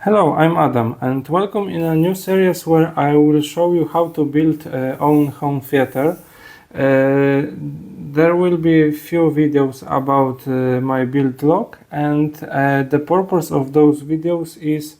Hello, I'm Adam and welcome in a new series where I will show you how to build own home theater. There will be a few videos about my build log, and the purpose of those videos is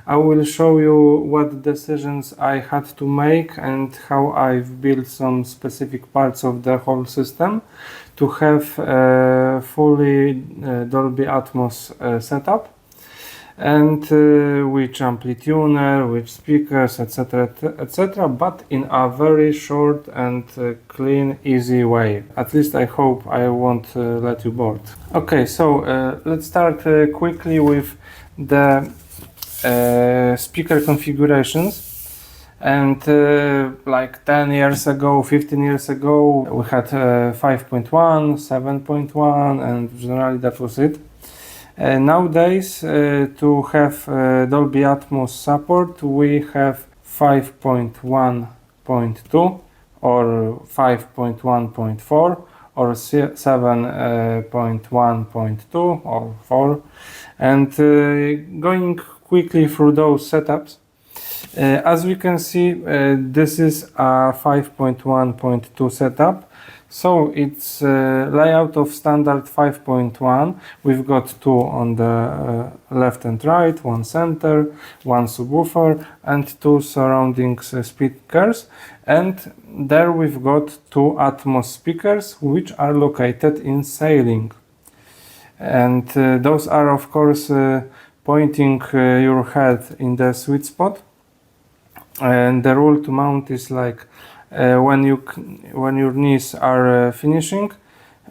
I will show you what decisions I had to make and how I've built some specific parts of the whole system to have a fully Dolby Atmos setup, and which Amplituner, which speakers, etc, etc, but in a very short and clean, easy way. At least I hope I won't let you bored. Okay, so let's start quickly with the speaker configurations. And like 10 years ago, 15 years ago, we had 5.1, 7.1, and generally that was it. Nowadays, to have Dolby Atmos support, we have 5.1.2 or 5.1.4 or 7.1.2 or 4. And going quickly through those setups, as we can see, this is a 5.1.2 setup. So it's layout of standard 5.1. We've got two on the left and right, one center, one subwoofer, and two surrounding speakers. And there we've got two Atmos speakers, which are located in ceiling. And those are, of course, pointing your head in the sweet spot. And the rule to mount is like when your knees are finishing,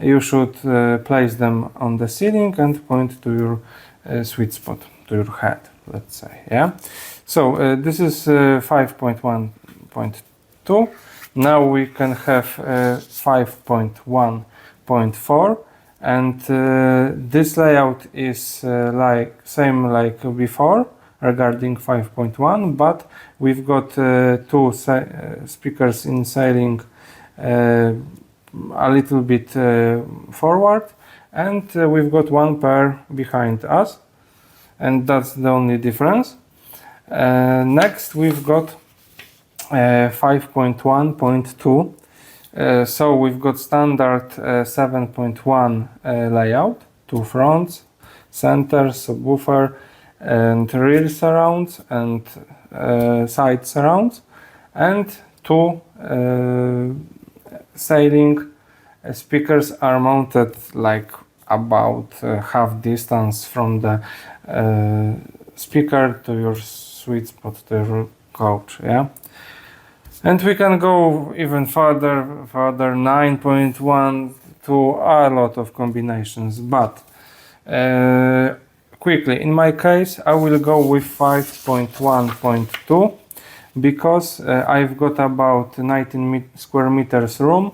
you should place them on the ceiling and point to your sweet spot, to your head, let's say. Yeah. So this is 5.1.2. Now we can have 5.1.4, and this layout is like same like before regarding 5.1, but we've got two speakers in ceiling a little bit forward, and we've got one pair behind us, and that's the only difference. Next we've got 5.1.2. So we've got standard 7.1 layout, two fronts, center, subwoofer, and rear surrounds and side surrounds, and two ceiling speakers are mounted like about half distance from the speaker to your sweet spot, to your couch. Yeah. And we can go even further 9.1 to a lot of combinations, but quickly, in my case, I will go with 5.1.2 because I've got about 19 square meters room,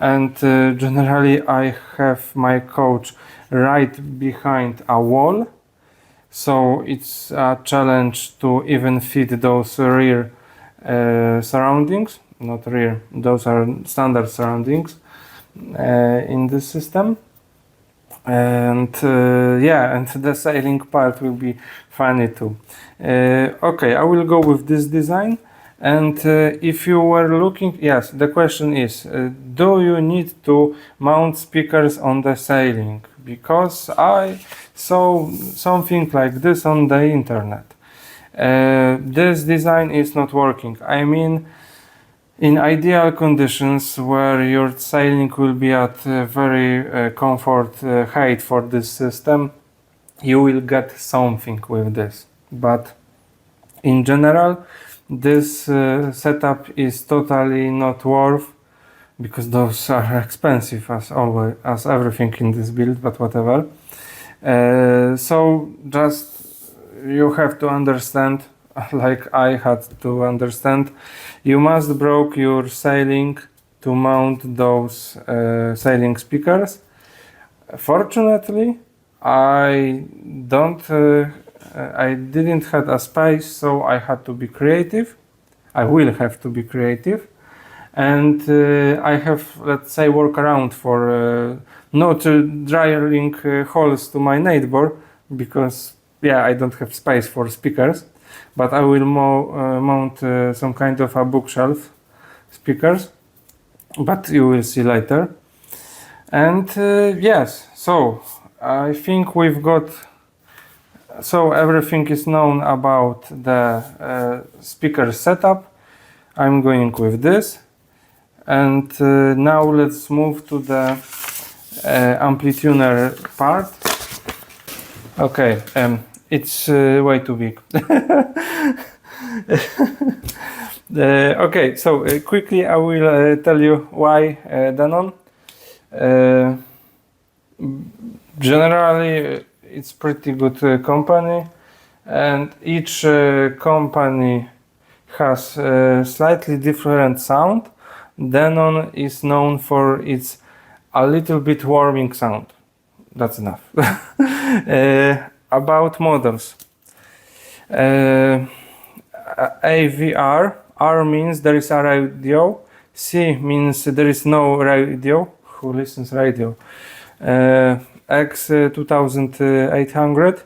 and generally I have my couch right behind a wall, so it's a challenge to even fit those rear surroundings, not rear, those are standard surroundings in this system. And yeah, and the ceiling part will be funny too. Okay, I will go with this design. And if you were looking, yes, the question is, do you need to mount speakers on the ceiling? Because I saw something like this on the internet. This design is not working. I mean, in ideal conditions where your ceiling will be at very comfort height for this system, you will get something with this. But in general, this setup is totally not worth, because those are expensive as always, as everything in this build, but whatever. So just you have to understand, like I had to understand, you must break your ceiling to mount those ceiling speakers. Fortunately, I didn't have a space, so I had to be creative. I will have to be creative, and I have, let's say, workaround for not drilling holes to my neighbor, because yeah, I don't have space for speakers, but I will mount some kind of a bookshelf speakers, but you will see later. And yes, so I think we've got, so everything is known about the speaker setup. I'm going with this, and now let's move to the Amplituner part. Okay, it's way too big. Okay, so quickly I will tell you why Denon. Generally, it's pretty good company, and each company has slightly different sound. Denon is known for its a little bit warming sound. That's enough. About models. AVR, R means there is a radio, C means there is no radio. Who listens radio? X2800.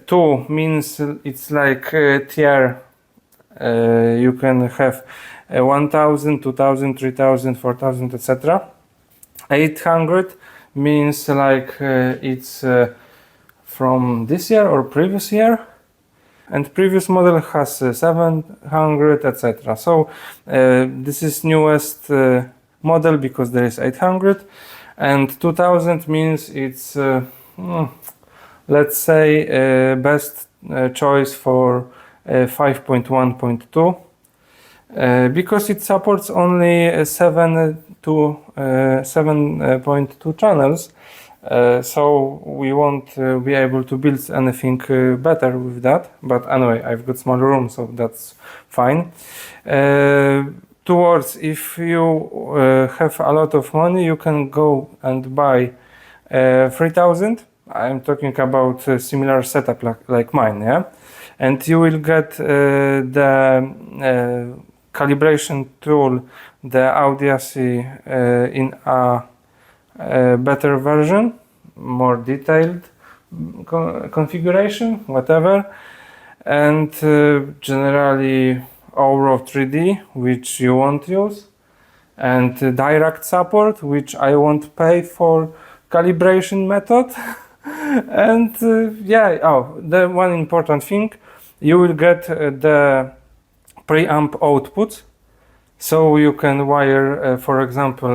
2 means it's like tier. You can have 1000, 2000, 3000, 4000, etc. 800 means like it's from this year or previous year, and previous model has 700, etc. So this is newest model because there is 800, and 2000 means it's let's say best choice for 5.1.2 because it supports only 7.2 channels. So we won't be able to build anything better with that, but anyway, I've got small room, so that's fine. Towards, if you have a lot of money, you can go and buy 3000. I'm talking about a similar setup like mine, yeah, and you will get the calibration tool, the Audiacy, in a better version, more detailed configuration, whatever, and generally Auro 3D, which you won't use, and direct support, which I won't pay for calibration method. And yeah, the one important thing, you will get the preamp output, so you can wire, for example,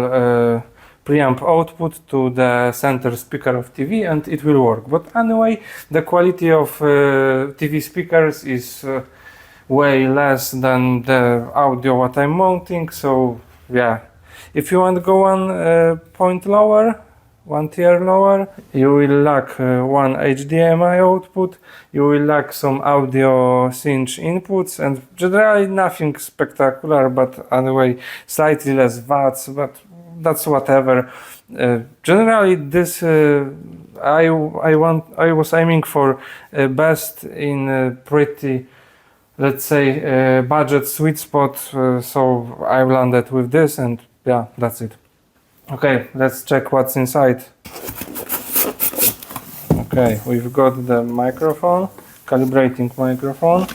preamp output to the center speaker of TV and it will work. But anyway, the quality of TV speakers is way less than the audio what I'm mounting, so yeah, if you want to go one point lower, one tier lower, you will lack one HDMI output, you will lack some audio cinch inputs, and generally nothing spectacular, but anyway, slightly less watts, but that's whatever. Generally, this I was aiming for best in pretty, let's say, budget sweet spot, so I landed with this, and yeah, that's it. Okay, let's check what's inside. Okay, we've got the microphone, calibrating microphone.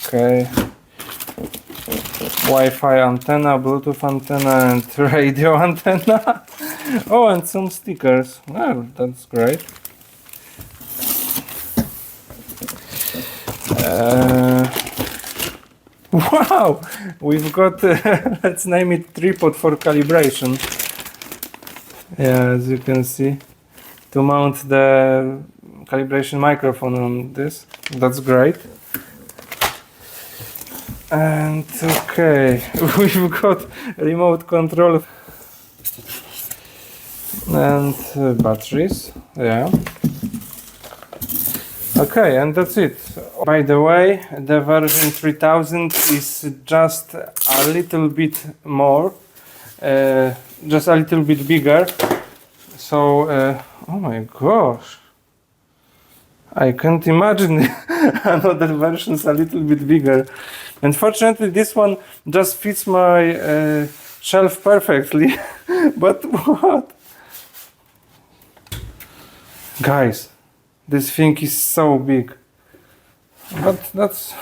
Okay. Wi-Fi antenna, Bluetooth antenna, and radio antenna. Oh, and some stickers. Well, that's great. Wow! We've got, let's name it tripod for calibration. Yeah, as you can see, to mount the calibration microphone on this. That's great. And okay, we've got remote control and batteries, yeah. Okay, and that's it. By the way, the version 3000 is just a little bit more, just a little bit bigger. So, oh my gosh, I can't imagine another versions a little bit bigger. Unfortunately, this one just fits my shelf perfectly. But what? Guys, this thing is so big. But that's...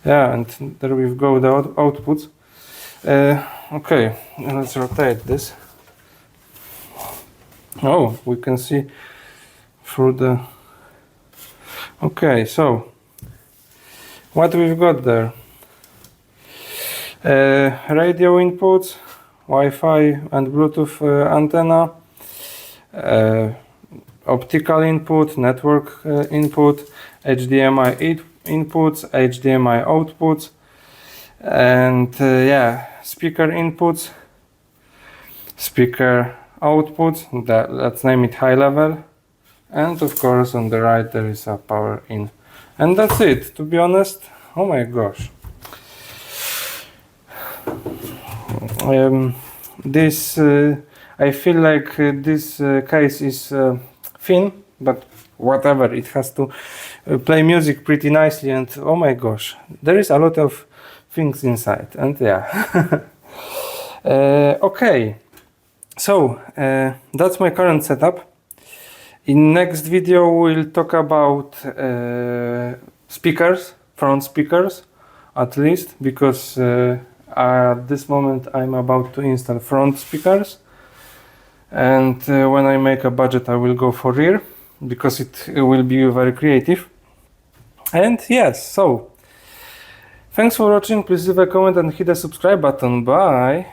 yeah, and there we go, the outputs. Okay, let's rotate this. Oh, we can see through the... okay, so what we've got there. Radio inputs, Wi-Fi and Bluetooth antenna, optical input, network input, HDMI inputs, HDMI outputs, and yeah, speaker inputs, speaker outputs, let's name it high level, and of course on the right there is a power in. And that's it, to be honest. Oh my gosh. This I feel like this case is thin, but whatever, it has to play music pretty nicely, and oh my gosh, there is a lot of things inside, and yeah. Okay, so that's my current setup. In next video we'll talk about speakers, front speakers at least, because at this moment I'm about to install front speakers, and when I make a budget I will go for rear, because it will be very creative. And yes, so thanks for watching, please leave a comment and hit the subscribe button. Bye!